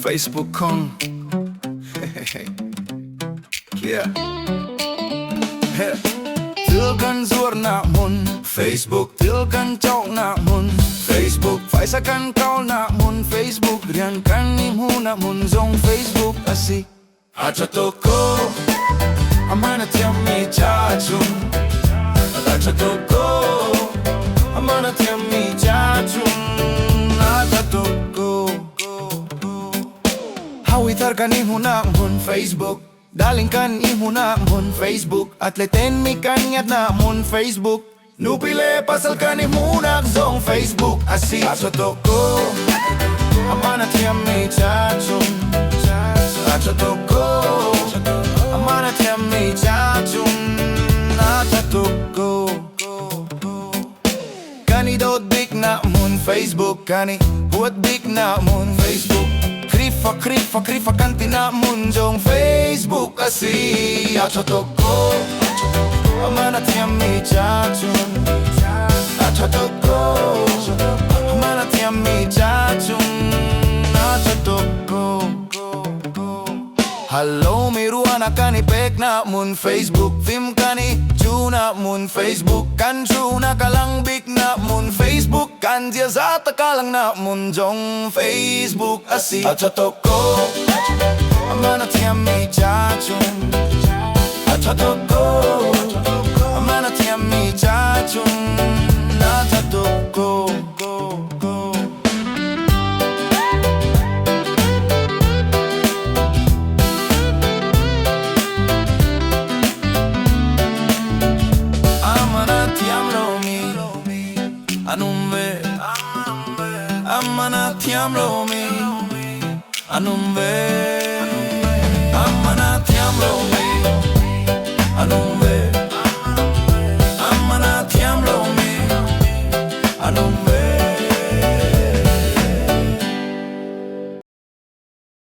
Facebook kong yeah Til kan sur na mun Facebook Til kan chok na mun Facebook Phải sa kan kau na mun Facebook Rian kan imhu na mun zong Facebook Asi Acha toko Amana thiam mi cha chun Acha toko Amana thiam mi cha chun Acha toko Hawi thar kan imhu na mun Facebook Daling kan imhu na mun Facebook Atleten mi kan yat na mun Facebook Nupile pasal kan imhu na zong Facebook Asi Acha toko Amana thiam mi cha chun Acha toko Amana thiam mi cha chun Acha toko Kani dot big na mun Facebook Kani huat big na mun Facebook Krifa kanti na mun zong Facebook Asi Acha toko Amana thiam mi cha chun Acha toko Amana thiam mi cha chun Acha toko Hello miruana kani pek na mun Facebook Thim kani chuna mun Facebook Kan chuna kalang big na mun Facebook Kan dia zata kalang na mun zong Facebook Asi Acha toko Amana thiam mi cha chun Acha toko Amana thiam mi cha chun Acha toko Amana thiam lo mi anum ve